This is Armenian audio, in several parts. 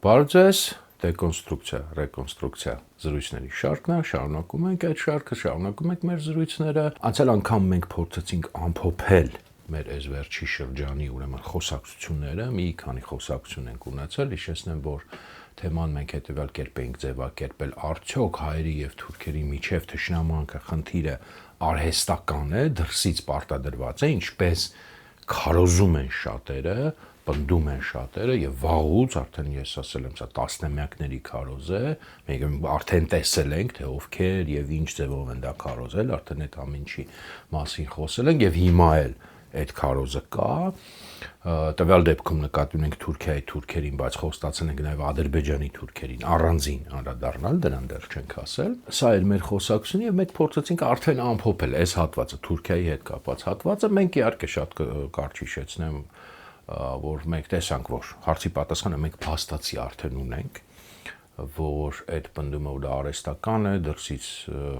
Բարև ձեզ, դեկոնստրուկցիա, ռեկոնստրուկցիա զրույցների շարքն է, շարունակում ենք այդ շարքը, շարունակում ենք մեր զրույցները։ Անցյալ անգամ մենք փորձեցինք ամփոփել մեր այս վերջի շրջանի ուրեմն խոսակցությունները, մի քանի խոսակցություն ենք ունեցել, հիշեցնեմ, որ թեման մենք հետևյալ կերպ ենք ձևակերպել, արդյոք հայերի եւ թուրքերի միջև թշնամանքը խնդիրը արհեստական է, դրսից պարտադրված է, ինչպես քարոզում են շատերը, պնդում են շատերը եւ վաղուց արդեն ես ասել եմ, սա տասնամյակների քարոզ է, մենք արդեն տեսել ենք, թե ովքեր եւ ինչ ձևով են դա քարոզել, արդեն այդ ամենի մասին խոսել ենք եւ հիմա էլ այդ քարոզը կա, տվյալ դեպքում նկատի ունենք Թուրքիայի թուրքերին, բայց խոստացել ենք նաեւ Ադրբեջանի թուրքերին առանձին անդրադառնալ, դրան դեռ չենք ասել։ Սա էր մեր խոսակցությունը եւ մենք փորձեցինք արդեն ամփոփել այս հատվածը, Թուրքիայի հետ կապված հատվածը, մենք իհարկե շատ կարճ հիշեցնեմ, որ մենք տեսանք, որ հարցի պատասխանը մենք փաստացի արդեն ունենք, որ այդ պնդումը որ արհեստական է, դրսից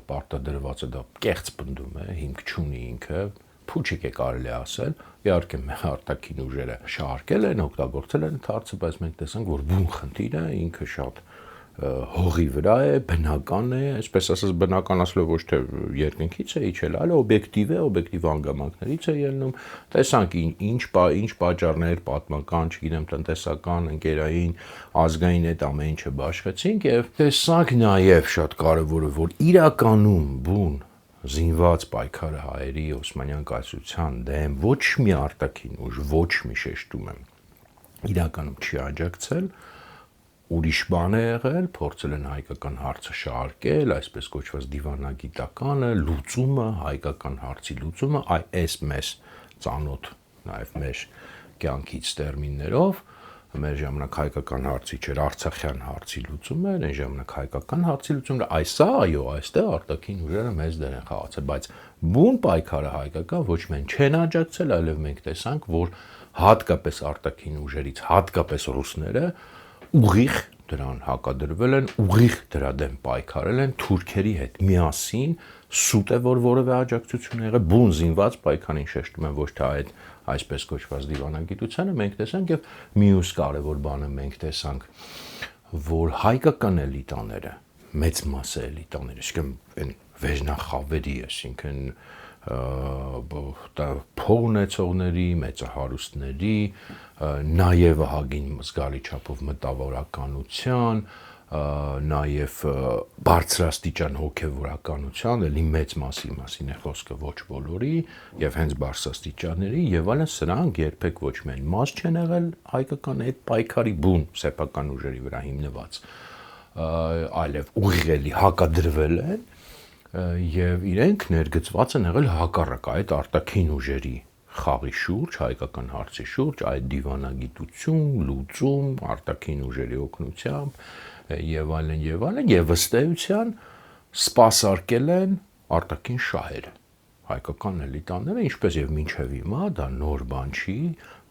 պարտադրված է, դա կեղծ պնդում է, հիմք չունի ինքը, փուչիկ է կարելի ասել, իհարկե արտաքին ուժերը շահարկել են, օգտագործել են հարցը, բայց մենք տեսանք, որ բուն խնդիրը ինքը շատ հողի վրա է, բնական է, այսպես ասած բնական ասելով ոչ թե երկնքից է իջել, այլ օբյեկտիվ է, օբյեկտիվ հանգամանքներից է ելնում, տեսանք ինչ պատճառներ պատմական, չգիտեմ, տնտեսական, ընկերային, ազգային այդ ամեն ինչը բաշխեցինք եւ տեսանք նաեւ շատ կարեւորը, որ իրականում բուն զինված պայքարը հայերի Օսմանյան կայսրության դեմ ոչ մի արտաքին ուժ, ոչ մի շեշտում եմ, իրականում չի աջակցել, ուրիշ բան է եղել, փորձել են հայկական հարցը շահարկել, այսպես կոչված դիվանագիտականը, լուծումը, հայկական հարցի լուծումը, այս մեզ ծանոթ նաև մեր կյանքից տերմիններով, մեր ժամանակ հայկական հարցի չէր, արցախյան հարցի լուծումը էր, այն ժամանակ հայկական հարցի լուծումը, այսա, այո, այստեղ արտաքին ուժերը մեծ դեր են խաղացել, բայց բուն պայքարը հայկական ոչ միայն չեն աջակցել, այլև մենք տեսանք, որ հատկապես արտաքին ուժերից, հատկապես ռուսները ուղիղ դրան հակադրվել են, ուղիղ դրա դեմ պայքարել են թուրքերի հետ միասին, սուտ է որ որևէ աջակցություն եղել, բուն զինված պայքարին շեշտում են ոչ թե այդ այսպես կոչված դիվանագիտությանը, մենք տեսանք եւ մյուս կարևոր բանը մենք տեսանք, որ հայկական էլիտաները, մեծ մասը էլիտաները, այսինքն այն վերնախավերի, այսինքն փող ունեցողների, մեծահարուստների, նաև ահագին զգալի չափով մտավորականության, նաև բարձրաստիճան հոգևորականության, էլի մեծ մասի մասին է խոսքը ոչ բոլորի, եւ հենց բարձրաստիճանների եւ այլն սրանք երբեք ոչ միայն մաս չեն եղել հայկական այդ պայքարի բուն սեփական ուժերի վրա հիմնված, այլև ուղիղ հակադրվել են եւ իրենք ներգծված են եղել հակառակ այդ արտաքին ուժերի խաղի շուրջ, հայկական հարցի շուրջ, այդ դիվանագիտություն, լուծում, արտաքին ուժերի օգնությամբ եւ այլն եւ ըստեյության սպասարկել են արտաքին շահերը հայկական էլիտաները ինչպես եւ մինչեւ հիմա դա նոր բան չի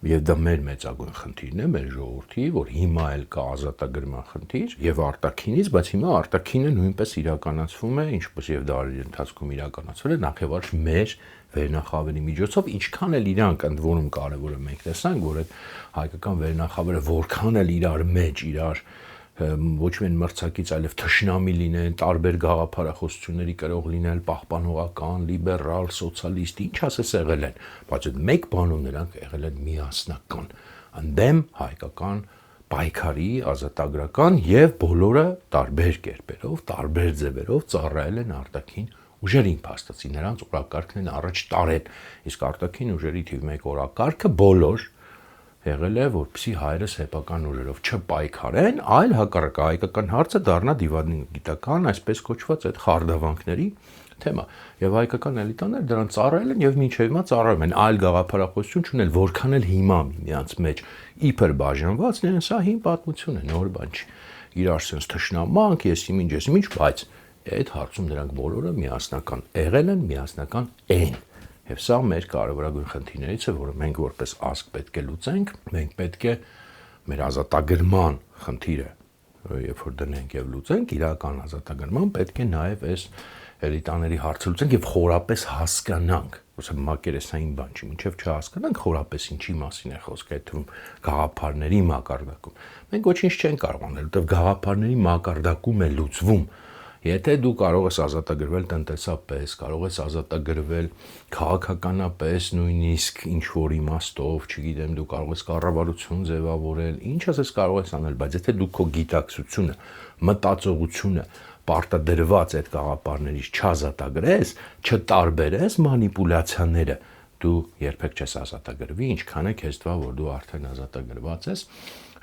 եւ դա մեր մեծագույն խնդիրն է մեր ժողովրդի որ հիմա էլ կա ազատագրման խնդիր եւ արտաքինից բայց հիմա արտաքինը նույնպես իրականացվում է ինչպես եւ դարերի ընթացքում իրականացվել է նախ եւ առաջ մեր վերնախավերի միջոցով ինչքան էլ իրանք ընդ որում կարեւորը մենք տեսանք որ այդ հայկական վերնախավերը որքան էլ իրար մեջ իրար ոչ միայն մրցակից, այլև թշնամի լինեն, տարբեր գաղափարախոսությունների կրող լինել, պահպանողական, լիբերալ, սոցիալիստ, ինչ ասես եղել են, բայց այդ մեկ բանում նրանք եղել են միասնական, ընդդեմ հայկական պայքարի, ազատագրական եւ բոլորը տարբեր կերպերով, տարբեր ձևերով ծառայել են արտաքին ուժերին փաստացի, նրանց օրակարգն են առաջ տարել, իսկ արտաքին ուժերի թիվ 1 օրակարգը բոլոր եղել է, որպեսզի հայերը սեփական ուժերով չպայքարեն, այլ հակառակը հայկական հարցը դառնա դիվանագիտական, այսպես կոչված այդ խարդավանքների թեմա։ Եվ հայկական էլիտաները դրան ծառայել են եւ մինչեւ հիմա ծառայում են, այլ գաղափարախոսություն չունել, որքան էլ հիմա միմյանց մեջ իբր բաժանված են, սա հին պատմություն է, նոր բան չի։ Իրար sense թշնամանք, եսիմինչ, բայց այդ հարցում նրանք բոլորը միասնական եղել են, միասնական են։ Եվ սա մեր կարևորագույն խնդիրներից է, որը մենք որպես ազգ պետք է լուծենք, մենք պետք է մեր ազատագրման խնդիրը, երբ որ դնենք եւ լուծենք, իրական ազատագրման պետք է նաեւ այս էլիտաների հարցը լուծենք եւ խորապես հասկանանք, ոսը մակերեսային բան չի, մինչեւ չհասկանանք խորապես ինչի մասին է խոսքը, այդ թվում գաղափարների մակարդակում։ Մենք ոչինչ չենք կարող անել, որտեղ գաղափարների մակարդակում է լուծվում։ Եթե դու կարող ես ազատագրվել տնտեսապես, կարող ես ազատագրվել քաղաքականապես, նույնիսկ ինչ որ իմաստով, չգիտեմ, դու կարող ես կառավարություն ձևավորել, ինչ ասես կարող ես անել, բայց եթե դու քո գիտակցությունը, մտածողությունը պարտադրված այդ գաղափարներից չազատագրես, չտարբերես մանիպուլյացիաները, դու երբեք չես ազատագրվի, ինչքան է քեզ թվա, որ դու արդեն ազատագրված ես,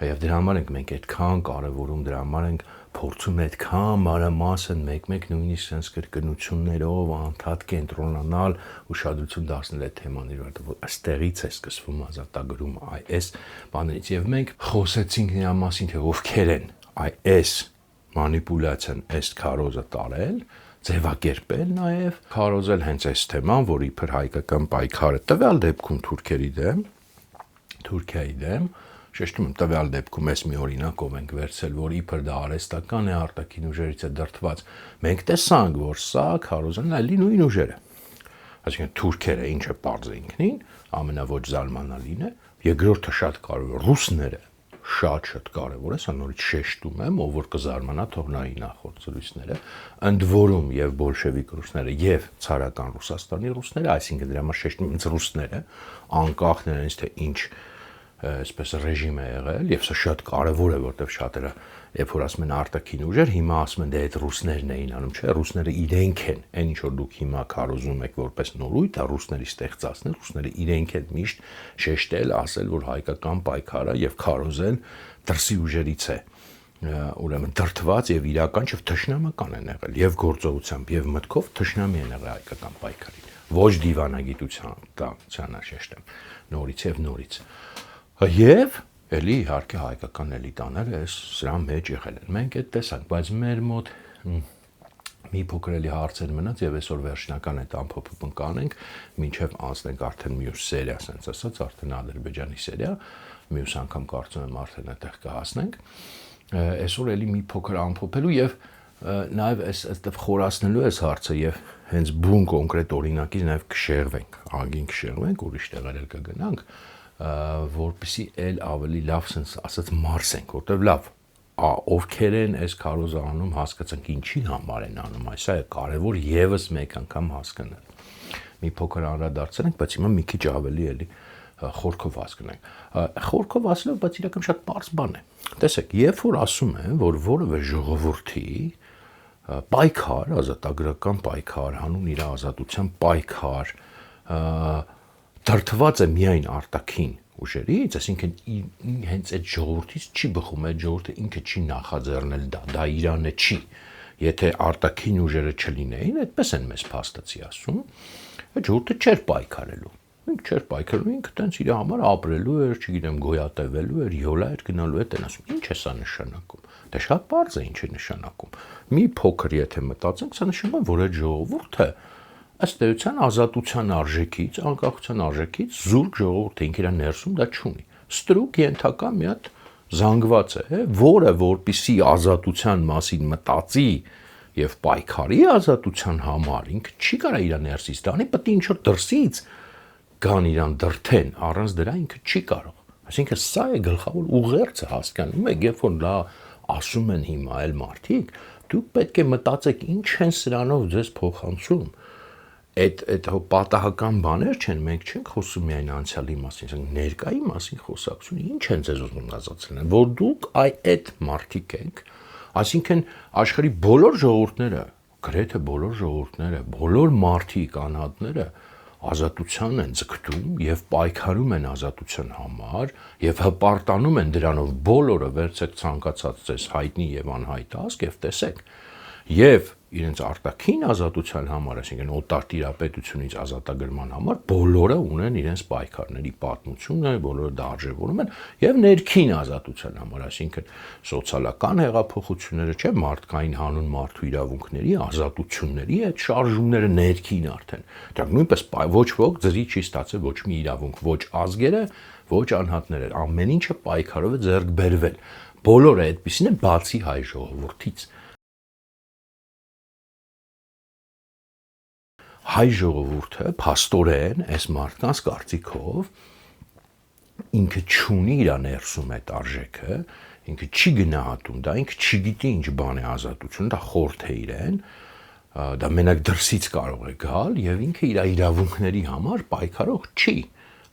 եւ դրա համար ենք մենք այդքան կարեւորում, դրա համար ենք փորձում այդքան մանրամասն մեկ-մեկ նույնիսկ sense կրկնություններով անդադ կենտրոնանալ, ուշադրություն դարձնել այդ թեմաների վրա, որ այստեղից է սկսվում ազատագրումը այս բաներից եւ մենք խոսեցինք նրա մասին, թե ովքեր են այս մանիպուլյացիան, այս քարոզը տարել, ձևակերպել նաեւ, քարոզել հենց այս թեման, որ իբր հայկական պայքարը տվյալ դեպքում Թուրքիայի դեմ Շեշտում եմ տվյալ դեպքում ես մի օրինակով ենք վերցել, որ իբր դա արհեստական է, արտաքին ուժերից է դրդված։ Մենք տեսանք, որ սա քարոզան այլի նույն ուժերը։ Այսինքն թուրքերը ինչը պարզ է ինքնին, ամենաոչ զարմանալին է, երկրորդը շատ կարևոր, ռուսները շատ կարևոր է, սա նորից շեշտում եմ, ով որ կզարմանա թող նայի նախորդ զրույցները, ընդ որում եւ բոլշևիկ ռուսները եւ ցարական Ռուսաստանի ռուսները, այսինքն դրա համար շեշտում եմ ռուսները, անկախ նրանից թե ինչ այսպես ռեժիմ է եղել եւ սա շատ կարեւոր է, որտեվ շատերը երբ որ ասում են արտաքին ուժեր, հիմա ասում են դե այդ ռուսներն էին անում, չէ, ռուսները իրենք են, այն ինչ որ դուք հիմա քարոզում եք որպես նորույթ, դա ռուսների ստեղծածն է, ռուսները իրենք են միշտ շեշտել, ասել, որ հայկական պայքարը եւ քարոզել դրսի ուժերից է ուրեմն դրդված եւ իրական չէ թշնամական են եղել եւ գործողությամբ եւ մտքով թշնամի են եղել հայկական պայքարին ոչ դիվանագիտության տակցանա շեշտեմ նորից եւ նորից եւ էլի իհարկե հայկական էլիտաները սրա մեջ եղել են մենք այդ տեսանք բայց մեր մոտ մի փոքր էլի հարցեր մնաց եւ այսօր վերջնական այդ ամփոփումը կանենք մինչեւ անցնենք արդեն մյուս սերիա ասենց ասած արդեն Ադրբեջանի սերիա մյուս անգամ կարծում եմ արդեն այդտեղ կհասնենք այսօր էլի մի փոքր ամփոփելու եւ նաեւ այստեղ խորացնելու այս հարցը եւ հենց բուն կոնկրետ օրինակից նաեւ կշեղվենք ագին կշեղվենք ուրիշ տեղեր էլ կգնանք որպեսի էլ ավելի լավ sense ասած մարսենք որտեվ լավ ովքեր են այս քարոզը անում հասկացանք ինչի համար են անում այս է կարևոր եւս մեկ անգամ հասկանալ մի փոքր անդրադարձանք բայց հիմա մի քիչ ավելի էլի խորքով հասկանանք խորքով ասելով բայց իրական շատ པարզ բան է տեսեք երբ որ ասում են որ որևէ ժողովրդի պայքար ազատագրական պայքար հանուն իր ազատության պայքար դրդված է միայն արտաքին ուժերից, այսինքն հենց այդ ժողովրդից չի բխում, այդ ժողովուրդը ինքը չի նախաձեռնել դա Իրանը չի։ Եթե արտաքին ուժերը չլինեին, այդպես են մեզ փաստացի ասում, այդ ժողովուրդը չէր պայքարելու։ Ինքը չէր պայքարելու, ինքը տենց իր համար ապրելու էր, չգիտեմ, գոյատևելու էր, յոլա էր գնալու է տեն ասում։ Ինչ է սա նշանակում։ Դա շատ པարզ է ինչ է նշանակում։ Մի փոքր եթե մտածենք, սա նշանակում է, որ այդ ժողովուրդը ըստ էության ազատության արժեքից, անկախության արժեքից զուրկ ժողովուրդը ինքն իր ներսում դա չունի։ Ստրուկ ենթակա մի հատ զանգված է, որը որպիսի ազատության մասին մտածի եւ պայքարի ազատության համար ինքը չի կարա իր ներսից դանի, պետք է ինչ որ դրսից գան իրան դրթեն, առանց դրա ինքը չի կարող։ Այսինքն սա է գլխավոր ուղերձը հասկանում եք, երբ որ լա ասում են հիմա այլ մարդիկ, դուք պետք է մտածեք ինչ են սրանով ձեզ փոխանցում։ Այդ պատահական բաներ չեն, մենք չենք խոսում միայն անցյալի մասին, ներկայի մասին խոսակցություն, ինչ են ձեզ ուզում ազատել, որ դուք այդ մարդիկ եք, այսինքն աշխարհի բոլոր ժողովուրդները, գրեթե բոլոր ժողովուրդները, բոլոր մարդիկ, անհատները ազատության են ձգտում եւ պայքարում են ազատության համար եւ հպարտանում են դրանով բոլորը վերցեք ցանկացած ձեզ հայտնի եւ անհայտ ազգ եւ տեսեք եւ իրենց արտաքին ազատության համար, այսինքն օտար տիրապետությունից ազատագրման համար բոլորը ունեն իրենց պայքարների պատմությունը, բոլորը դա արժևորում են եւ ներքին ազատության համար, այսինքն սոցիալական հեղափոխությունները, չէ, մարդկային հանուն մարդու իրավունքների, ազատությունների այդ շարժումները ներքին արդեն։ Դա նույնպես ոչ ոք ձրի չի ստացել ոչ մի իրավունք, ոչ ազգերը, ոչ անհատները, ամեն ինչը պայքարով է ձեռք բերվել։ Բոլորը այդպեսին են բացի հայ ժողովրդից։ հայ ժողովուրդը փաստորեն այս մարդկանց կարծիքով ինքը չունի իր ներսում այդ արժեքը, ինքը չի գնահատում դա, ինքը չգիտի ինչ բան է ազատություն, դա խորթ է իրեն, դա մենակ դրսից կարող է գալ եւ ինքը իր իրավունքների համար պայքարող չի։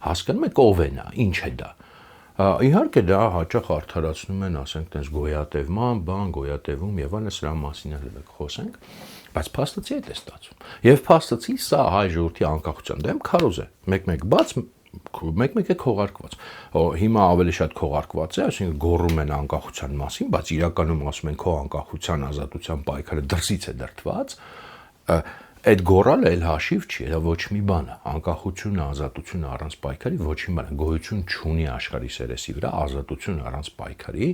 Հասկանում եք ով է նա, ինչ է դա։ Իհարկե դա հաճախ արդարացնում են, ասենք, տես գոյատևման, գոյատևում եւ այլն, սրա մասին էլ խոսենք, բայց փաստացի է ստացվում։ Եվ փաստացի սա հայ ժողովրդի անկախության դեմ քարոզ է, մեկ-մեկ բաց, մեկ-մեկ է քողարկված։ Հիմա ավելի շատ քողարկված է, այսինքն գոռում են անկախության մասին, բայց իրականում ասում են քո անկախության, ազատության պայքարը դրսից է դրդված։ Այդ գոռալը էլ հաշիվ չի, դա ոչ մի բան է։ Անկախությունը, ազատությունը առանց պայքարի ոչ մի բան է։ Գոյություն չունի աշխարհի սերեսի վրա ազատություն առանց պայքարի,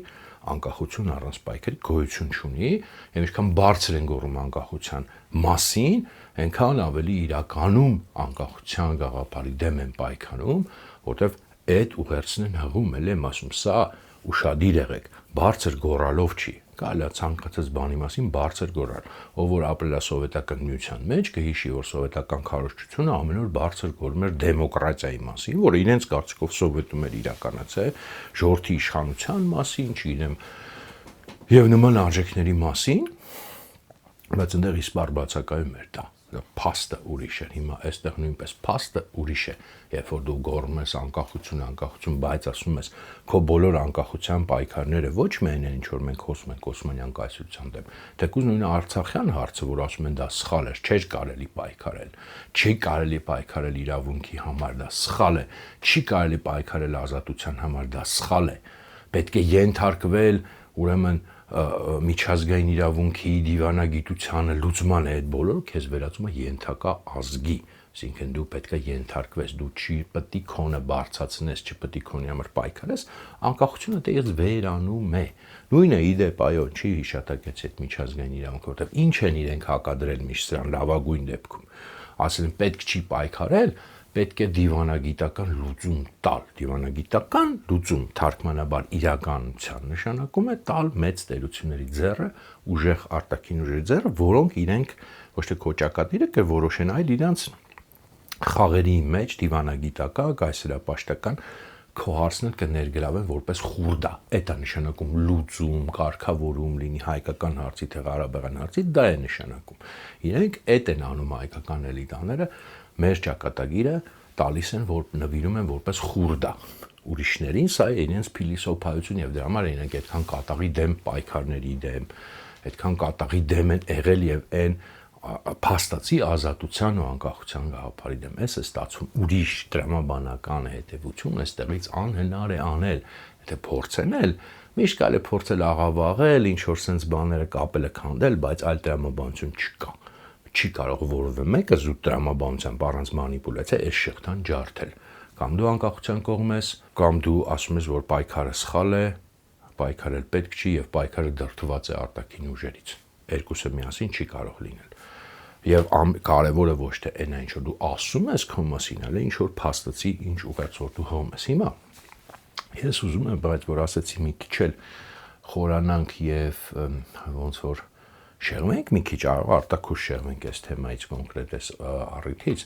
անկախություն առանց պայքարի գոյություն չունի, եւ ինչքան բարձր են գոռում անկախության մասին, այնքան ավելի իրականում անկախության գաղափարի դեմ են պայքարում, որտեվ այդ ուղերձն են հղում, էլ եմ ասում, սա ուշադիր եղեք, բարձր գոռալով չի։ Կարելի է ցանկացած բանի մասին բարձր գոռալ, ով որ ապրել է սովետական միության մեջ, կհիշի, որ սովետական քարոզչությունը ամեն օր բարձր գոռում էր դեմոկրատիայի մասին, որը իրենց կարծիքով սովետում էր իրականացել, ժողովրդի իշխանության մասին, չգիտեմ, եւ նման արժեքների մասին, բայց այնտեղ իսպար բացակայում էր դա։ Փաստը ուրիշ է, հիմա այստեղ նույնպես փաստը ուրիշ է, երբ որ դու գոռում ես անկախություն, բայց ասում ես քո բոլոր անկախության պայքարները ոչ միայն են ինչ որ մենք խոսում ենք Օսմանյան կայսրության դեմ, թեկուզ նույն արցախյան հարցը, որ ասում են դա սխալ է, չէ կարելի պայքարել, չի կարելի պայքարել իրավունքի համար, դա սխալ է, չի կարելի պայքարել ազատության համար, դա սխալ է, պետք է ենթարկվել, ուրեմն միջազգային իրավունքի դիվանագիտությանը լուծման է այդ բոլորը քեզ վերածում է ենթակա ազգի, այսինքն դու պետք է ենթարկվես, դու չի պետք է քոնը բարձրացնես, չպետք է քոնի համար պայքարես, անկախությունը դες վերանում է։ Նույնը իդեպ այո, չի հիշատակեց այդ միջազգային իրավունքը, որտեղ ինչ են իրենք հակադրել միշտ սրան լավագույն դեպքում, ասել են պետք չի պայքարել, պետք է դիվանագիտական լուծում տալ, դիվանագիտական լուծում թարգմանաբար իրականության նշանակում է տալ մեծ տերությունների ձեռը, ուժեղ արտաքին ուժերի ձեռը, որոնք իրենք ոչ թե կոճակատիրը կորոշեն, այլ իրանց խաղերի մեջ դիվանագիտական, կայսերապաշտական քո հարցն կներգրավեն որպես խուրդա։ Այդ է նշանակում լուծում, կարգավորում լինի հայկական հարցի, թե ղարաբաղյան հարցի, դա է նշանակում։ Իրենք այդ են անում հայկական էլիտաները, մեր ճակատագիրը տալիս են, որ նվիրում են որպես խուրդա ուրիշներին, սա է իրենց փիլիսոփայություն եւ դրա համար իրենք այդքան կատաղի դեմ պայքարների դեմ, այդքան կատաղի դեմ են եղել եւ այն փաստացի ազատության ու անկախության գաղափարի դեմ։ Այս է ստացվում ուրիշ դրամաբանական հետևություն, այստեղից անհնար է անել, եթե փորձեն էլ, միշտ կարելի է փորձել աղավաղել, ինչ որ sense բաները կապել քանդել, բայց այլ դրամաբանություն չկա։ Չի կարող որևէ մեկը զուտ դրամաբանությամբ առանց մանիպուլյացիա այս շղթան ջարդել։ Կամ դու անկախության կողմ ես, կամ դու ասում ես, որ պայքարը սխալ է, պայքարել պետք չի եւ պայքարը դրդված է արտաքին ուժերից։ Երկուսը միասին չի կարող լինել։ Եվ կարևորը ոչ թե այն ինչ որ դու ասում ես քո մասին, այլ ինչ որ փաստացի ինչ ուղերձ դու հողում ես։ Հիմա ես ուզում եմ, բայց որ ասեցի մի քիչ էլ խորանանք եւ ոնց որ շեղվենք մի քիչ, արտակուս շեղվենք այս թեմայից կոնկրետ այս առիթից,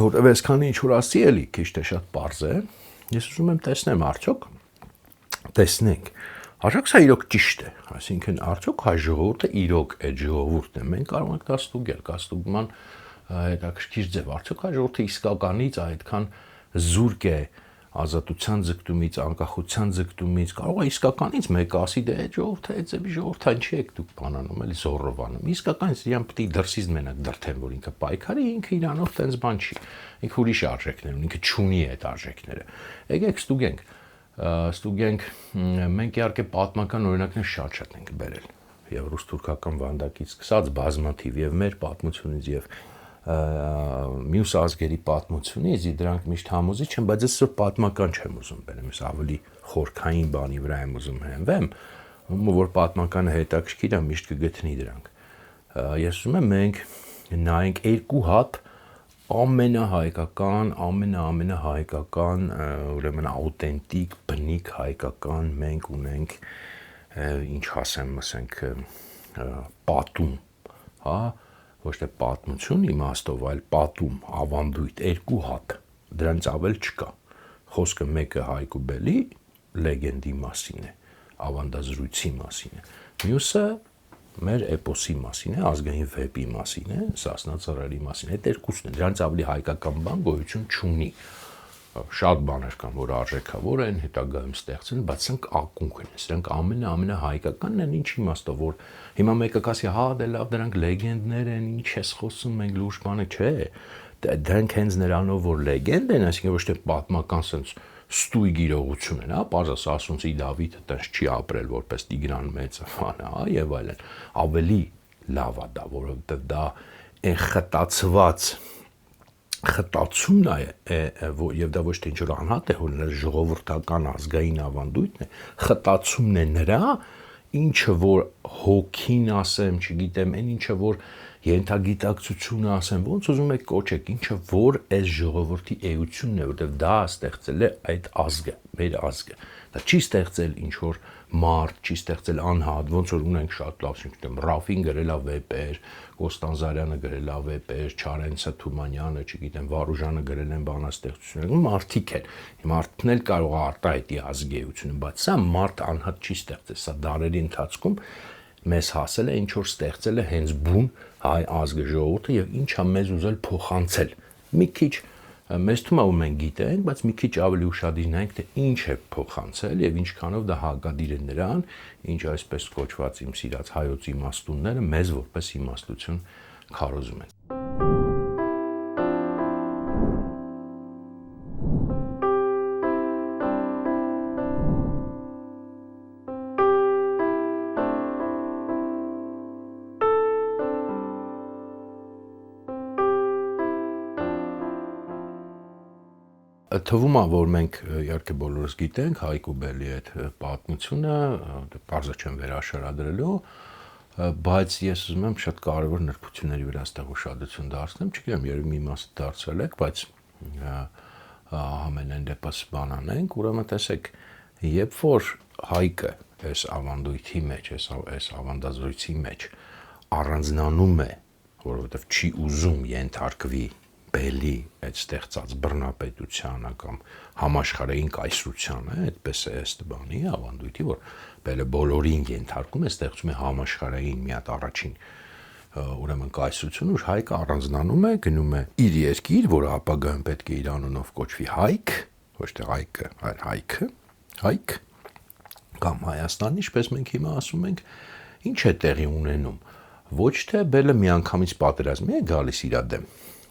որտեվ այսքան ինչ որ ասի էլի քիչ թե շատ པարզ է, ես ուզում եմ տեսնեմ արդյոք տեսնենք, արդյոք սա իրոք ճիշտ է, այսինքն արդյոք հայ ժողովուրդը իրոք այդ ժողովուրդն է, մենք կարող ենք դա ստուգել, կա ստուգման հետաքրքիր ձև, արդյոք հայ ժողովուրդը իսկականից այդքան զուրկ է ազատության ձգտումից, անկախության ձգտումից, կարող է իսկականից մեկը ասի դե այդ ժողովուրդը այդ ձևի ժողովրդան չի եք դուք բանանում, էլի զոռովանում։ Իսկականից իրան պետք է դրսից մենակ դրթեն, որ ինքը պայքարի, ինքը իրանով տենց բան չի։ Ինքը ուրիշ արժեքներ ունի, ինքը չունի այդ արժեքները։ Եկեք ստուգենք, մենք իհարկե պատմական օրինակներ շատ ենք բերել։ Եվ ռուս-թուրքական վանդակից սկսած բազմաթիվ եւ մեր պատմությունից եւ մյուս ազգերի պատմությունից դրանք միշտ համոզիչ են, բայց ես սա պատմական չեմ ուզում բերեմ, ես ավելի խորքային բանի վրա եմ ուզում հենվեմ, որ պատմականը հետաքրքիր է, միշտ կգտնի դրանք։ Ես ուզում եմ մենք նայենք երկու հատ ամենահայկական, ուրեմն աուտենտիկ, բնիկ հայկական մենք ունենք, ինչ ասեմ, ասենք պատում, հա, ոչ թե պատմություն իմաստով, այլ պատում, ավանդույթ, երկու հատ, դրանից ավել չկա, խոսքը մեկը Հայկու Բելի լեգենդի մասին է, ավանդազրույցի մասին է, մյուսը մեր էպոսի մասին է, ազգային վեպի մասին է, Սասնա ծռերի մասին է, այդ երկուսն են, դրանից ավելի հայկական բան գոյություն չունի, շատ բաներ կան, որ արժեքավոր են, հետագայում ստեղծեն, բայց սրանք ակունք են, սրանք ամենահայկականն են, ինչ իմաստով, որ հիմա մեկը կասի, հա, դե լավ, դրանք լեգենդներ են, ինչ ես խոսում, մենք լուրջ բանը չէ, դրանք հենց նրանով, որ լեգենդ են, այսինքն ոչ թե պատմական sense ստույգ իրողություն են, հա, պարզես ասունցի Դավիթը տենց չի ապրել որպես Տիգրան մեծը, հա, եւ այլն, ավելի լավ է դա, որովհետեւ դա այն խտացումն է, եւ դա ոչ թե ինչ-որ անհատ է, որ նրա ժողովրդական ազգային ավանդույթն է, խտացումն է նրա, ինչը որ հոգին ասեմ, չգիտեմ, այն ինչը որ ենթագիտակցությունը ասեմ, ոնց ուզում եք կոչեք, ինչը որ այս ժողովրդի էությունն է, որտեղ դա ստեղծել է այդ ազգը, մեր ազգը։ Դա չի ստեղծել ինչ որ մարդ, չի ստեղծել անհատ, ոնց որ ունենք շատ լավ, չգիտեմ, Ռաֆին գրել է վեպեր, Կոստանզարյանը գրել է վեպեր, Չարենցը, Թումանյանը, չգիտեմ, Վարուժանը գրել են բանաստեղծություններ, մարդիկ են։ Մարդն էլ կարող է արտահայտի ազգի էությունը, բայց սա մարդ անհատ չի ստեղծել, սա դարերի ընթացքում մեզ հասել է ինչ որ ստեղծել է հենց բուն հայ ազգը ժողովուրդը եւ ինչա մեզ ուզել փոխանցել։ Մի քիչ մեզ թվում է որ մենք գիտենք, բայց մի քիչ ավելի ուշադիր նայենք թե ինչ է փոխանցել եւ ինչքանով դա հակադիր է նրան, ինչ այսպես կոչված իմ սիրած հայոց իմաստունները մեզ որպես իմաստություն քարոզում են։ Թվում է, որ մենք իհարկե բոլորս գիտենք Հայկու Բելի այդ պատմությունը, պարզը չեմ վերաշարադրելու, բայց ես ուզում եմ շատ կարևոր նրբությունների վրա այստեղ ուշադրություն դարձնեմ, չգիտեմ, երևի մի մասը դարձրել եք, բայց ամենայն դեպս բան անենք, ուրեմն տեսեք, երբ որ Հայկը այս ավանդույթի մեջ, այս ավանդազրույցի մեջ առանձնանում է, որովհետև չի ուզում ենթարկվի Բելի այդ ստեղծած բռնապետությանը կամ համաշխարհային կայսրությանը, այդպես է ըստ բանի ավանդույթի, որ Բելը բոլորին ենթարկում է, ստեղծում է համաշխարհային մի հատ առաջին ուրեմն կայսրություն, որ Հայկը առանձնանում է, գնում է իր երկիր, որը ապագայում պետք է իր անունով կոչվի Հայք, ոչ թե Հայկը, այլ Հայք, կամ Հայաստան, ինչպես մենք հիմա ասում ենք, ինչ է տեղի ունենում, ոչ թե Բելը միանգամից պատերազմի է գալիս իր դեմ,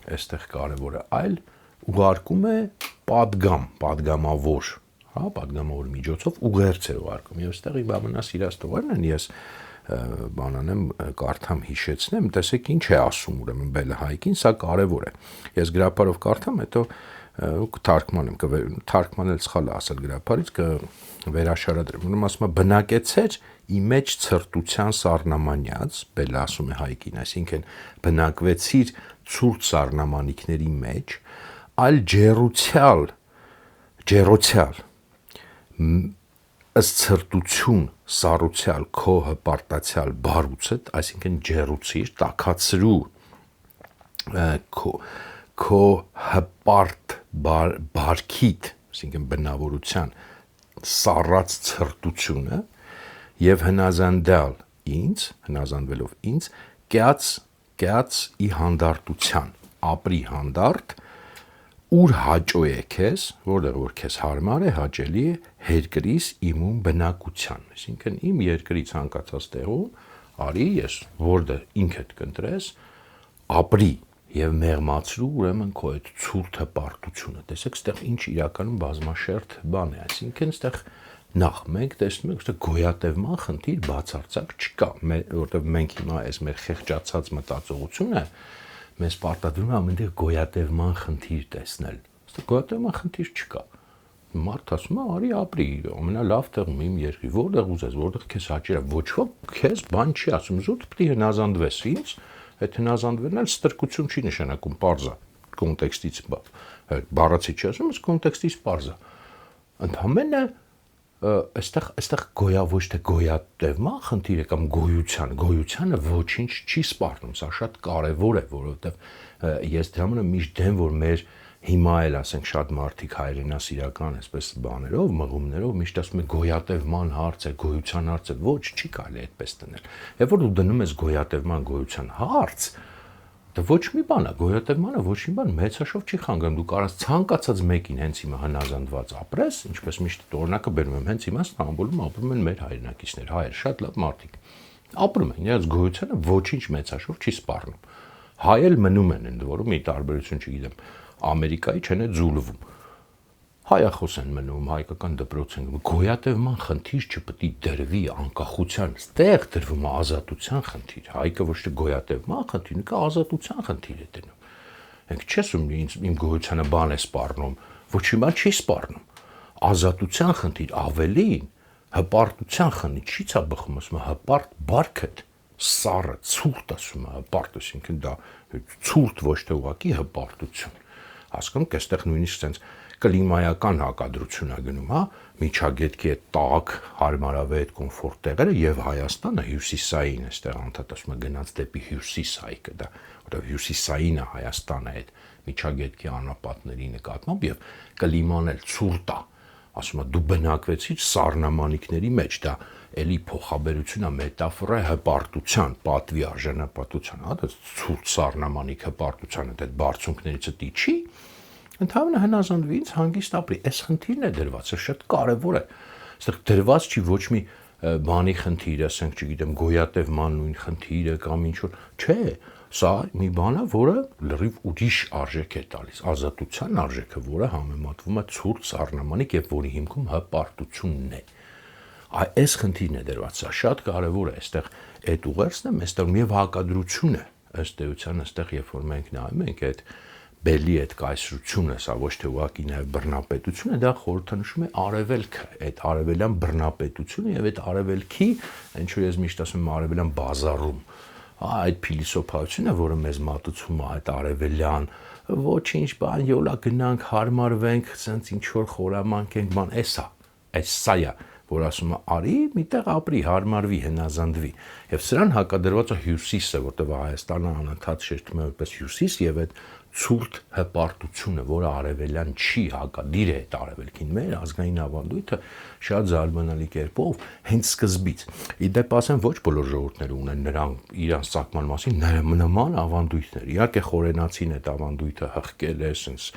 այստեղ կարևորը, այլ ուղարկում է պատգամավոր, հա, պատգամավոր միջոցով ուղերձ է ուղարկում, եւ այստեղ իմ ամենասիրած տողերն են, ես բանանեմ, կարդամ, հիշեցնեմ, տեսեք ինչ է ասում ուրեմն Բելը Հայկին, սա կարևոր է, ես գրապարով կարդամ, հետո թարգմանել սխալ է ասել գրապարից, կվերաշարադրեմ, ուրեմն ասում է բնակեցեր ի մեջ ցրտության սառնամանյաց, Բելը ասում է Հայկին, այսինքն բնակվեցիր ցուրտ սառնամանիքների մեջ, այլ ջերոցյալ ըստ ցրտություն սառուցյալ քո հպարտացյալ բարուցդ, այսինքն ջերուցիր, տաքացրու քո հպարտ բարքիդ, այսինքն բնավորության սառած ցրտությունը եւ հնազանդվելով ինձ կյաց ի հանդարտության, ապրի հանդարտ, ուր հաճո է քեզ, որտեղ որ քեզ հարմար է, հաճելի է, երկրիս իմում բնակության, այսինքն իմ երկրի ցանկացած տեղում արի ես, որտեղ ինքդ կընտրես, ապրի եւ մեղմացրու ուրեմն քո այդ ցուրտ հպարտությունը, տեսեք, այստեղ ինչ իրականում բազմաշերտ բան է, այսինքն այստեղ նախ մենք տեսնում ենք, որ գոյատևման խնդիր բացարձակ չկա, որտեղ մենք հիմա այս մեր խեղճացած մտածողությունը մեզ պարտադրում է ամենտեղ գոյատևման խնդիր տեսնել։ Այստեղ գոյատևման խնդիր չկա։ Մարդ ասում է, արի ապրի, ամենալավ տեղում իմ երկրի, որտեղ ուզես, որտեղ քեզ հաճելի է, ոչ ոք քեզ բան չի ասում, զուտ պետք է հնազանդվես ինձ, այդ հնազանդվելն էլ ստրկություն չի նշանակում, պարզ է, կոնտեքստից բառացի չի ասում, բայց կոնտեքստից պարզ է։ Ընդհանրապես այստեղ գոյա ոչ թե գոյատևման խնդիրը կամ գոյությանը ոչինչ չի սպառնում, սա շատ կարևոր է, որովհետև ես դրա համար միշտ դեմ որ մեր հիմա էլ ասենք շատ մարդիկ հայրենասիրական այսպես բաներով, մղումներով միշտ ասում են գոյատևման հարց է, գոյության հարց է, ոչ, չի կարելի այդպես դնել։ Երբ որ դու դնում ես գոյատևման գոյության հարց, դա ոչ մի բան է, գոյատևմանը ոչ մի բան մեծաշով չի խանգարում, դու կարաս ցանկացած մեկին հենց հիմա հնազանդված ապրես, ինչպես միշտ օրինակը բերում եմ, հենց հիմա Ստամբուլում ապրում են մեր հայրենակիցներ, հայեր, շատ լավ մարդիկ։ Ապրում են, իրենց գոյությունը ոչինչ մեծաշով չի սպառնում։ Հայ էլ մնում են ընդ որում, մի տարբերություն չգիտեմ, Ամերիկայի չեն է ձուլվում։ Հայախոս են մնում, հայկական դպրոց են գնում, գոյատևման խնդիր չպետք է դրվի անկախության, ստեղ դրվում է ազատության խնդիր, հայկը ոչ թե գոյատևման խնդիր, ինքը ազատության խնդիր է դնում։ Ենք չես իմ գոյությանը բան է սպառնում, ոչ մի բան չի սպառնում։ Ազատության խնդիր ավելին, հպարտության խնդիր, չից է բխում, ասում է հպարտ բարքդ, սառը, ցուրտ ասում է հպարտ, այսինքն դա ցուրտ ոչ թե ուղղակի հպարտություն։ Հասկանում եք, այստեղ նույնիսկ sense կլիմայական հակադրություն է գնում, հա, միջագետքի այդ տաք, հարմարավետ, կոմֆորտ տեղերը եւ Հայաստանը հյուսիսային, այստեղ անդադ ասում է գնաց դեպի հյուսիս հայկը դա, որտեղ հյուսիսայինը Հայաստանը այդ միջագետքի անապատների նկատմամբ եւ կլիման էլ ցուրտ է, ասում է դու բնակվեցիր սառնամանիքների մեջ, դա էլի փոխաբերություն է, մետաֆորա է հպարտության, պատվի արժանապատվության, հա, դա ցուրտ սառնամանիք հպարտության այդ բարձունքներից դի չի, ընդհանրապես հնազանդվի ինձ հանգիստ ապրի, այս խնդիրն է դրված, է շատ կարևոր է, այստեղ դրված չի ոչ մի բանի խնդիր, ասենք, չգիտեմ, գոյատևման նույն խնդիրը կամ ինչ որ, չէ, սա մի բան է, որը լրիվ ուրիշ արժեք է տալիս, ազատության արժեքը, որը համեմատվում է ցուրտ սառնամանիք եւ որի հիմքում հպարտությունն է։ Այս խնդիրն է դրված, սա շատ կարևոր է, այստեղ այդ ուղերձն է, այստեղ եւ հակադրությունը, ըստ էության, այստեղ երբ որ մենք նայում ենք այդ բելի այդ կայսրությունը, սա ոչ թե ուղղակի նաև բռնապետություն է, դա խորհրդանշում է արևելքը, այդ արևելյան բռնապետությունը եւ այդ արևելքի, ինչ որ ես միշտ ասում եմ, արևելյան բազարում, այդ փիլիսոփայությունը, որը մեզ մատուցում է այդ արևելյան, ոչինչ բան, յոլա գնանք, հարմարվենք, ասենց ինչ որ խորամանկ ենք, բան, սա է, որ ասում է արի, միտեղ ապրի, հարմարվի, հնազանդվի։ Եվ սրան հակադրված է հյուսիսը, որտեղ Հայաստանը անընդհատ շեշտում է որպես հյուսիս եւ այդ ցուրտ հպարտությունը, որը արևելյան չի, հակադիր է այդ արևելքին։ Մեր ազգային ավանդույթը շատ զարմանալի կերպով հենց սկզբից։ Իդեպ ասեմ, ոչ բոլոր ժողովուրդները ունեն նրանք իրանց ցակման մասին նման ավանդույթներ։ Իհարկե խորենացին այդ ավանդույթը հղկել է, ասենց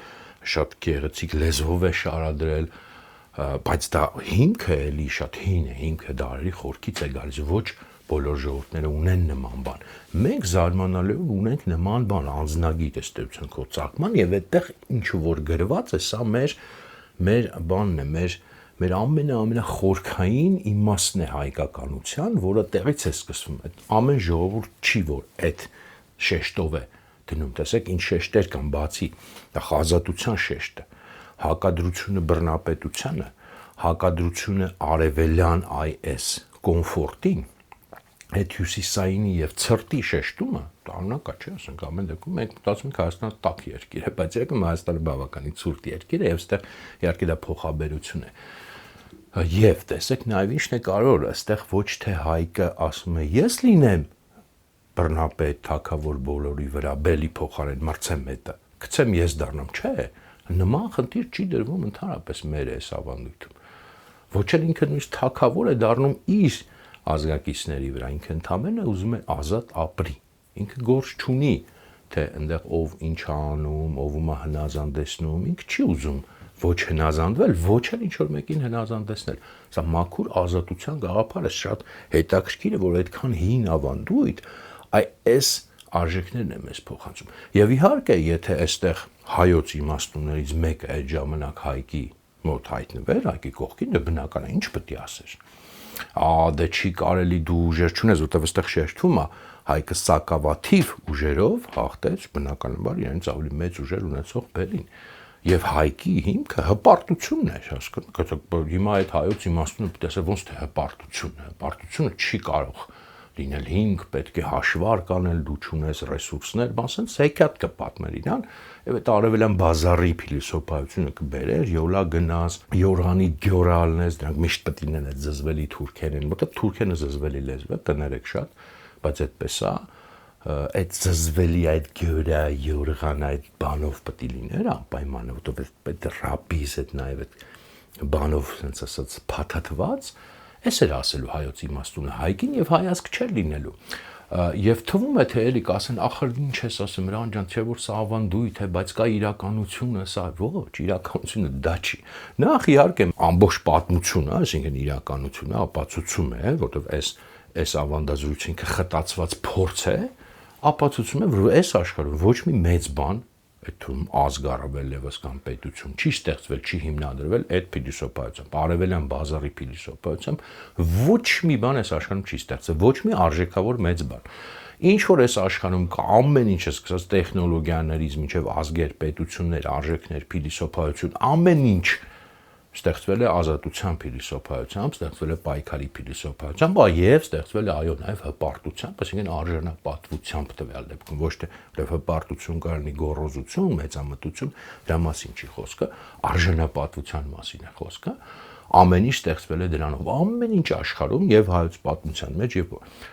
շատ գեղեցիկ լեզվով է շարադրել, բայց դա հիմքը էլի շատ հին է, հիմքը դարերի խորքից է գալիս, ոչ բոլոր ժողովուրդները ունեն նման բան։ Մենք զարմանալիորեն ունենք նման բան, անձնագիր ըստեյության քո ցակման եւ այդտեղ ինչ որ գրված է, սա մեր բանն է, մեր ամենախորքային իմաստն է հայկականության, որը տեղից է սկսվում։ Այդ ամեն ժողովուրդ չի որ այդ շեշտով է դնում, տեսեք ինչ շեշտեր կան բացի, դա ազատության շեշտը, հակադրությունը բռնապետությանը, հակադրությունը արևելյան այս կոմֆորտին, այդ հյուսիսայինի եւ ցրտի շեշտումը, տառնակ է, չէ՞, ասենք ամեն դեպքում մենք մտածում ենք Հայաստանը տաք երկիր է, բայց եկեք Հայաստանը բավականին ցուրտ երկիր է եւ այստեղ իհարկե դա փոխաբերություն է։ Եվ տեսեք նաեւ ինչն է կարևոր, այստեղ ոչ թե հայկը ասում է ես լինեմ բռնապետ, թագավոր բոլորի վրա, բելի փոխարեն մրցեմ հետը, գցեմ ես դառնամ, չէ։ Նման խնդիր չի դրվում ընդհանրապես մեր այս ավանդույթում։ Ոչ էլ ինքը նույնիսկ թագավոր է դառնում իր ազգակիցների վրա, ինքը ընդամենը ուզում է ազատ ապրի, ինքը գործ չունի, թե այնտեղ ով ինչ անում, ով ումա հնազանդեցնում, ինքը չի ուզում ոչ հնազանդվել, ոչ էլ ինչ որ մեկին հնազանդեցնել։ Սա մաքուր ազատության գաղափար է, շատ հետաքրքիր է, որ այդքան հին ավանդույթ այս արժեքներն է մեզ փոխանցում։ Եվ իհարկե, եթե այստեղ հայոց իմաստուններից մեկը այդ ժամանակ հայկի մոտ հայտնվեր, հայկի կողքին, դա բնական է, ինչ պետք է ասեր։ Դե չի կարելի դու ուժեր չունես, որտեղ այստեղ շեշտվում է հայկը սակավաթիվ ուժերով հաղթեց բնականաբար իրենց ավելի մեծ ուժեր ունեցող բելին։ Եվ հայկի հիմքը հպարտությունն է, հասկանում եք, հիմա այդ հայոց իմաստունը տեսա ոնց թե հպարտությունը չի կարող լինել 5, պետք է հաշվարկ անել, դու չունես ռեսուրսներ, ասենց հեքիաթ կպատմեր իրան, եւ այդ արևելյան բազարի փիլիսոփայությունը կբերեր, յոլա գնաս, Յորանի գյորալնես, դրանք միշտ պետք լինեն այդ զզվելի թուրքերեն, որտեղ թուրքենը զզվելի լեզու է, կներեք շատ, բայց այդպես է, այդ զզվելի այդ գյորա, Յորղան այդ բանով պետք լիներ, անպայման, որտեղ այդ ռաբիզ այդ նաեւ այդ բանով sense ասած փաթաթված, այս էր ասելու հայոց իմաստունը հայկին եւ հայացք չէր լինելու։ Եվ թվում է թե էլի կասեն, ախր ինչ ես ասում, Հրանտ ջան, չէ որ սա ավանդույթ է, բայց կա իրականությունը, սա ոչ, իրականությունը դա չի։ Նախ իհարկե ամբողջ պատմությունը, այսինքն իրականությունը ապացուցում է, որովհետեւ այս ավանդազրույցը ինքը խտացված փորձ է, ապացուցում է, որ այս աշխարհում ոչ մի մեծ բան այդ թվում ազգ առավել եւս կամ պետություն չի ստեղծվել, չի հիմնադրվել այդ փիլիսոփայությամբ, արևելյան բազարի փիլիսոփայությամբ ոչ մի բան այս աշխարհում չի ստեղծվել, ոչ մի արժեքավոր մեծ բան։ Ինչ որ այս աշխարհում կա ամեն ինչը սկսած տեխնոլոգիաներից մինչև ազգեր, պետություններ, արժեքներ, փիլիսոփայություն, ամեն ինչ ստեղծվել է ազատության փիլիսոփայությամբ, ստեղծվել է պայքարի փիլիսոփայությամբ, եւ ստեղծվել է այո նաեւ հպարտությամբ, այսինքն արժանապատվությամբ տվյալ դեպքում ոչ թե հպարտություն կարելի գոռոզություն, մեծամտություն, դրա մասին չի խոսքը, արժանապատվության մասին է խոսքը, ամեն ինչ ստեղծվել է դրանով, ամեն ինչ աշխարհում եւ հայոց պատմության մեջ եւ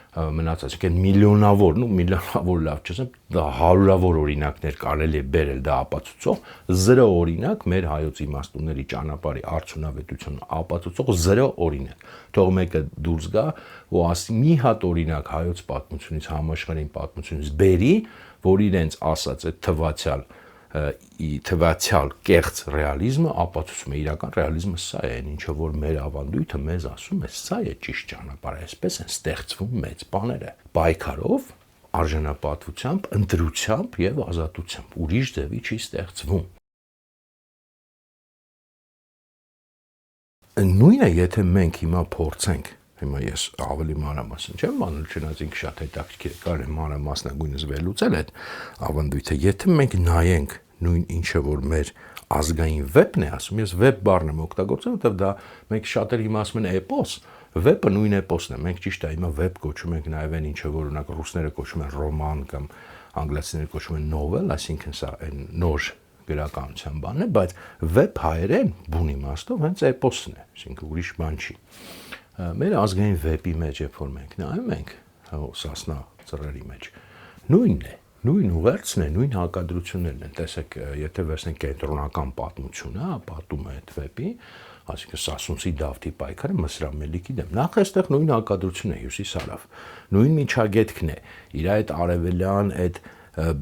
մնացած այսինքն միլիոնավոր լավ չասեմ, դա հարյուրավոր օրինակներ կարելի է բերել դա ապացուցող, 0 օրինակ մեր հայոց իմաստունների ճանապարհի արդյունավետություն ապացուցող 0 օրինակ։ Թող մեկը դուրս գա ու ասի մի հատ օրինակ հայոց պատմությունից, համաշխարհային պատմությունից բերի, որ իրենց ասած այդ թվացial կեղծ ռեալիզմը ապացուցում է իրական ռեալիզմը սա է, ինչը որ մեր ավանդույթը մեզ ասում է, սա է ճիշտ ճանապարհը, այսպես են ստեղծվում մեծ բաները, պայքարով, արժանապատվությամբ, ընտրությամբ եւ ազատությամբ, ուրիշ ձևի չի ստեղծվում։ Նույնը եթե մենք հիմա փորձենք, հիմա ես ավելի մանրամասն չեմ անում, չնայած ինքը շատ հետաքրքիր է, կարելի մանրամասնագույնս վերլուծել այդ ավանդույթը, եթե մենք նայենք նույն ինչը որ մեր ազգային վեպն է ասում, ես վեպ բառն եմ օգտագործում, որովհետև դա մենք շատերը հիմա ասում են էպոս, վեպը նույն էպոսն է, մենք ճիշտ է հիմա վեպ կոչում ենք նաև այն ինչը որ օրինակ ռուսները կոչում են ռոման կամ անգլիացիները կոչում են նովել, այսինքն սա այն նոր գրականության բանն է, բայց վեպ հայերեն բուն իմաստով հենց էպոսն է, այսինքն ուրիշ բան չի։ Մեր ազգային վեպի մեջ երբ որ մենք նայում ենք Սասնա ծռերի մեջ նույնն է, նույն ուղերձն է, նույն հակադրություններն են, տեսեք, եթե վերցնենք կենտրոնական պատմությունը, պատում է այդ վեպի, այսինքն Սասունցի Դավթի պայքարը Մսրամելիքի դեմ, նախ այստեղ նույն հակադրությունն է հյուսիս-հարավ, նույն միջագետքն է, իր այդ արևելյան, այդ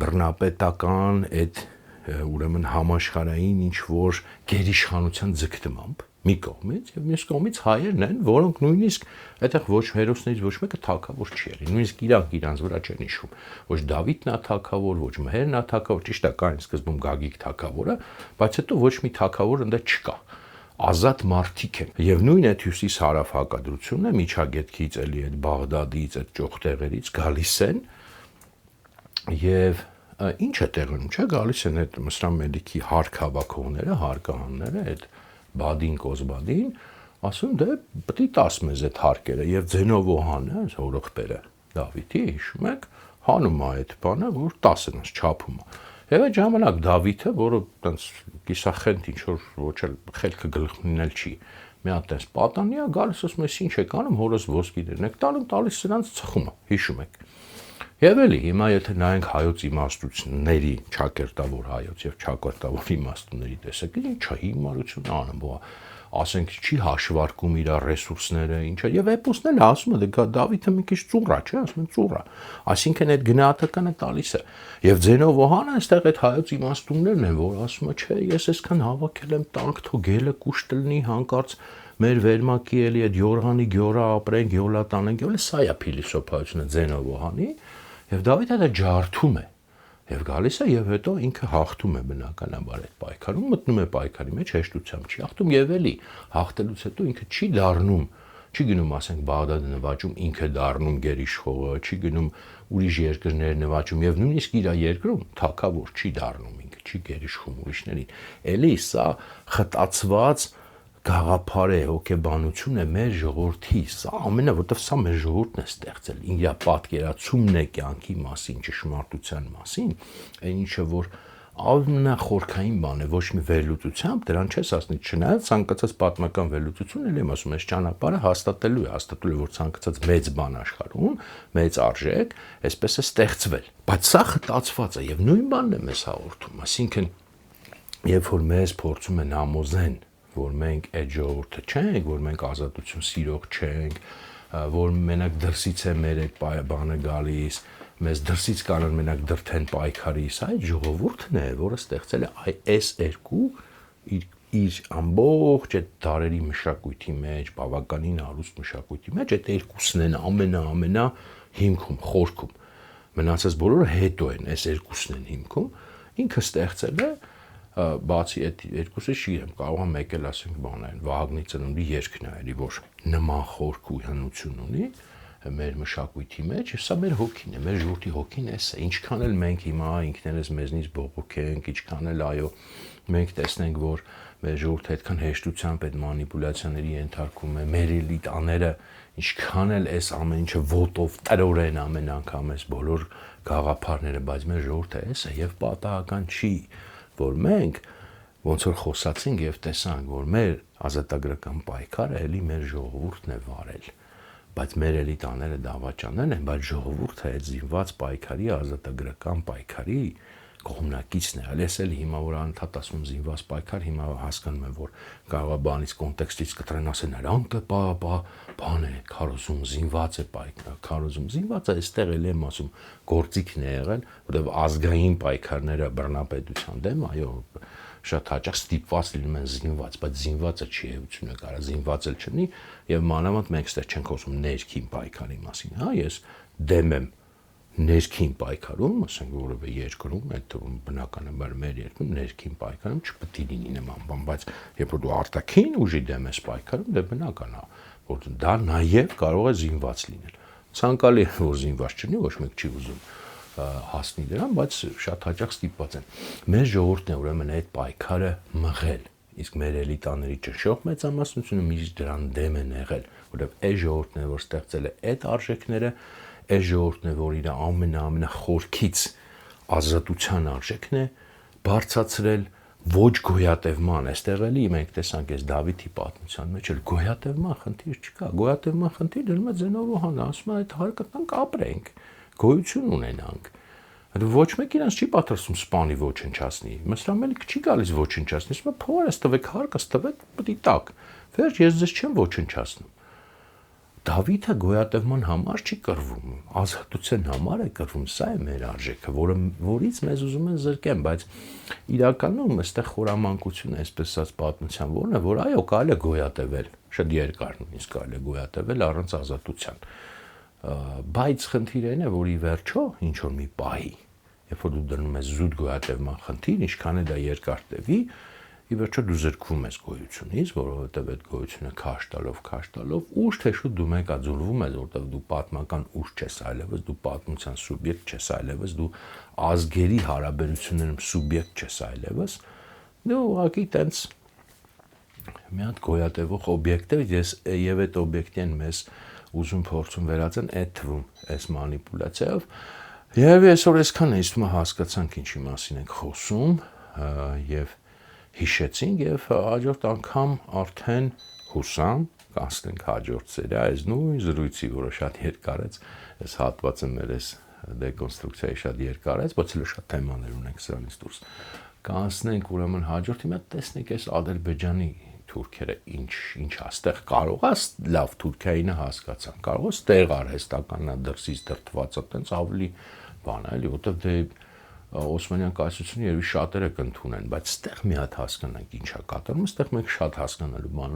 բռնապետական, այդ ուրեմն համաշխարհային ինչ որ գերիշխանության ձգտմամբ մի կողմից եւ մյուս կողմից հայերն են, որոնք նույնիսկ այդտեղ ոչ հերոսներից ոչ մեկը թագավոր չի եղել, նույնիսկ իրանց վրա չեն իշխում, ոչ Դավիթն է թագավոր, ոչ Մհերն է թագավոր, ճիշտ է կային սկզբում Գագիկ թագավորը, բայց հետո ոչ մի թագավոր ընդ չկա, ազատ մարդիկ են եւ նույն այդ հյուսիս-հարավ հակադրությունը միջագետքից էլի այդ Բաղդադից, այդ ճոխտեղերից գալիս են եւ ինչ է տեղում, չէ, գալիս են այդ Մսրամելիքի հարկ հավաքողները, հարկահանները, այդ Բադին Կոզբադին, ասում դե պետք է տաս մեզ այդ հարկերը եւ Ձենովոհանը, հորողբերը Դավիթի, հիշում եք, հանում է այդ բանը, որ 10 նրանց չափում է։ Եվ այդ ժամանակ Դավիթը, որը տենց կիսախենթ ինչ որ ոչ էլ խելքը գլխնել չի, մի հատ տես պատանի է, գալիս ասում է, ինչ եք անում, հորս ոսկիներն եք տալու, տալիս նրանց ծխում է, հիշում եք։ Եվ էլի հիմա եթե նայենք հայոց իմաստությունների, ճակերտավոր հայոց եւ ճակերտավոր իմաստությունների տեսակ, ինչա հիմարություն անում, ասենք չի հաշվարկում իր ռեսուրսները, ինչա եւ էպոսն էլ ասում է, դե Դավիթը մի քիչ ծուռա, չէ, ասում են ծուռա, այսինքն այդ գնահատականը տալիս է։ Եվ Ձենովոհանը այստեղ այդ հայոց իմաստություններն են, որ ասում է, չէ, ես այսքան հավաքել եմ տանկ, թող գելը կուշ տնի հանկարծ մեր վերմակի էլի այդ Յորղանի գյորա ապրենք, յոլա տանենք, յոլա սա է փիլիսոփայությունը Ձենովոհանի, եւ Դավիթը դա ջարդում է եւ գալիս է եւ հետո ինքը հաղթում է բնականաբար այդ պայքարում, մտնում է պայքարի մեջ հեշտությամբ չի հաղթում եւ էլի հաղթելուց հետո ինքը չի դառնում, չի գնում ասենք Բաղդադը նվաճում, ինքը դառնում գերիշխողը, չի գնում ուրիշ երկրներ նվաճում եւ նույնիսկ իր երկրում թակավոր չի դառնում, ինքը չի գերիշխում ուրիշներին։ Էլի սա խտացված գաղափար է, հոգեբանություն է մեր ժողովրդի, սա ամենը, որտեվ սա մեր ժողովուրդն է ստեղծել, իր պատկերացումն է կյանքի մասին, ճշմարտության մասին, այն ինչը որ ամենախորքային բան է, ոչ մի վերլուծությամբ դրան չես ասնի, չնայած ցանկացած պատմական վերլուծություն էլ եմ ասում, այս ճանապարհը հաստատելու է, որ ցանկացած մեծ բան աշխարհում, մեծ արժեք, այսպես է ստեղծվել։ Բայց սա խտացված է եւ նույն բանն է մեզ հաղորդում, այսինքն երբ որ մեզ փորձում են համոզեն, որ մենք այդ ժողովուրդը չենք, որ մենք ազատություն սիրող չենք, որ մենակ դրսից է մեր այդ բանը գալիս, մեզ դրսից կանոն մենակ դրթեն պայքարի, սա այդ ժողովուրդն է, որը ստեղծել է այս երկու իր ամբողջ այդ դարերի մշակույթի մեջ, բավականին հարուստ մշակույթի մեջ, այդ երկուսն են ամենա հիմքում, խորքում։ Մնացած բոլորը հետո են, այս երկուսն են հիմքում, ինքը ստեղծել է, բացի այդ երկուսը շիրեմ, կարող եմ մեկ էլ ասենք բանային, Վահագնի ծնունդի երգն է, էլի որ նման խորք ու հնություն ունի մեր մշակույթի մեջ, սա մեր հոգին է, մեր ժողովրդի հոգին էս է, ինչքան էլ մենք հիմա ինքներս մեզնից բողոքենք, ինչքան էլ այո, մենք տեսնենք, որ մեր ժողովուրդը այդքան հեշտությամբ այդ մանիպուլյացիաների ենթարկվում է, մեր էլիտաները ինչքան էլ այս ամեն ինչը ոտով տրորեն ամեն անգամ այս բոլոր գաղափարները, բայց մեր ժողովուրդը էս է եւ պատահական չի, որ մենք ոնց որ խոսացինք եւ տեսանք, որ մեր ազատագրական պայքարը էլի մեր ժողովուրդն է վարել, բայց մեր էլիտաները դավաճաններ են, բայց ժողովուրդը այդ զինված պայքարի, ազատագրական պայքարի կողմնակիցն է, այլես էլ հիմա որ անդադ ասում զինված պայքար, հիմա հասկանում եմ, որ կարող է բանից կոնտեքստից կտրեն ասեն, նրանք բան է, քարոզում զինված է պայքար, քարոզում զինված է, այստեղ էլ եմ ասում, գործիքն է եղել, որտեղ ազգային պայքարները բռնապետության դեմ, այո, շատ հաճախ ստիպված լինում են զինված, բայց զինվածը չի էությունը կարա զինված էլ չլինի եւ մանավանդ մենք ստեղ չենք խոսում ներքին պայքարի մասին, հա, ես դեմ եմ ներքին պայքարում, ասենք որևէ երկրում, այդ բնականաբար մեր երկրում ներքին պայքարում չպետք է լինի նման բան, բայց երբ որ դու արտաքին ուժի դեմ ես պայքարում, դե բնական է, որ դա նաեւ կարող է զինված լինել։ Ցանկալի է որ զինված չլինի, ոչ մեկ չի ուզում հասնի դրան, բայց շատ հաճախ ստիպված են։ Մեր ժողովուրդն է ուրեմն այդ պայքարը մղել, իսկ մեր էլիտաների ճնշող մեծամասնությունը միշտ դրան դեմ են եղել, որովհետև այս ժողովուրդն է, որ ստեղծել է այդ արժեքները, այս ժողովուրդն է, որ իր ամենախորքից ազատության արժեքն է բարձրացրել ոչ գոյատևման, այստեղ էլի մենք տեսանք այս Դավիթի պատմության մեջ էլ գոյատևման խնդիր չկա, գոյատևման խնդիր դնում է Զենովոհանը, ասում է այդ հարկը տանք ապրենք, գոյություն ունենանք։ Ոչ մեկ իրենց չի պատրաստում սպանի ոչնչացնի, Մսրամելիք չի գալիս ոչնչացնի, ասում է փորես տվեք հարկս տվեք պիտի տակ, վերջ ես ձեզ չեմ ոչնչացնում։ Դավիթը գոյատևման համար չի կռվում, ազատության համար է կռվում, սա է մեր արժեքը, որից մեզ ուզում են զրկեն, բայց իրականում այստեղ խորամանկությունը, այսպես ասած պատմության որն է, որ այո, կարելի է գոյատևել, շատ երկար նույնիսկ կարելի է գոյատևել առանց ազատության։ Բայց խնդիրը այն է, որ ի վերջո ինչ որ մի պահի, երբ որ դու դնում ես զուտ գոյատևման խնդիր, ինչքան է դա երկար տևի, ի վերջո դու զրկվում ես գոյությունից, որովհետև այդ գոյությունը քաշ տալով ուշ թե շուտ դու մեկաձուլվում ես, որովհետև դու պատմական ուժ չես այլևս, դու պատմության սուբյեկտ չես այլևս, դու ազգերի հարաբերություններում սուբյեկտ չես այլևս, դու ուղղակի տենց մի հատ գոյատևող օբյեկտ ես եւ այդ օբյեկտին մեզ ուզում փորձում վերածեն այդ թվում, այս մանիպուլյացիայով եւ այսօր այսքան է, իսկ հասկացանք ինչի մասին ենք խոսում եւ հիշեցինք եւ հաջորդ անգամ արդեն հուսամ կասենք հաջորդ սերիա այս նույն զրույցի, որը շատ երկար է, այս հատվածը մեր այս դեկոնստրուկցիայի շատ երկար է, բայց էլ շատ թեմաներ ունենք սրանից դուրս։ Կանցնենք ուրեմն հաջորդի մոտ տեսնենք այս Ադրբեջանի թուրքերը ինչ աստեղ կարող է լավ Թուրքիայինը հասկացան, կարող է ստեղ արհեստականա դրսից դրթված, այտենց ավելի բան է, էլի, որտեղ դե Օսմանյան կայսրությունը երևի շատերը կընդունեն, բայց ստեղ մի հատ հասկանանք ինչա կատարում, ստեղ մենք շատ հասկանալու բան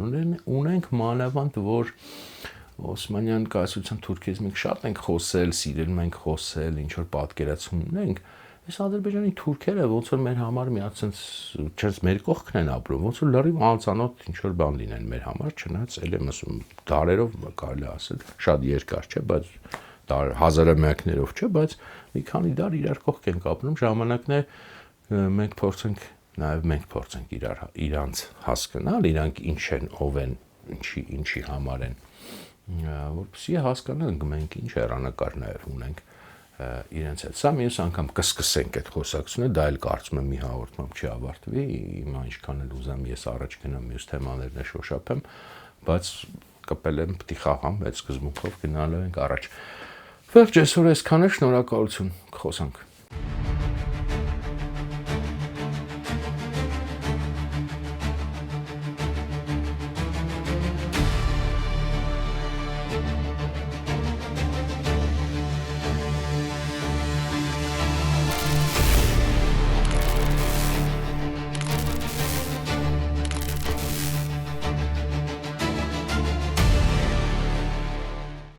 ունենք, մանավանդ որ Օսմանյան կայսրության Թուրքիայից մենք շատ ենք խոսել, սիրել ենք խոսել, ինչ որ պատկերացում ունենք, այս Ադրբեջանի թուրքերը ոնց որ մեր համար մի հատ sense մեր կողքն են ապրում, ոնց որ լրիվ անծանոթ ինչ որ բան լինեն մեր համար, չնայած ել եմ ասում դարերով կարելի ասել, շատ երկար չէ, բայց հազարամյակներով չէ, բայց մի քանի դար իրար կողք ենք ապրում, ժամանակն է մենք փորձենք նաև մենք փորձենք իրանց հասկանալ, իրանք ինչ են, ով են, ինչի համար են, որպեսզի հասկանանք մենք ինչ հեռանկար նաև ունենք իրենց հետ։ Սա մյուս անգամ կսկսենք այդ խոսակցությունը, դա էլ կարծում եմ մի հաղորդմամբ չի ավարտվի, հիմա ինչքան էլ ուզեմ ես առաջ գնամ մյուս թեմաներն շոշափեմ, բայց կպել եմ պիտի խաղամ այդ սկզբունքով գնալու ենք առաջ։ Վերջ այսօր այսքանը, շնորհակալություն, կխոսանք։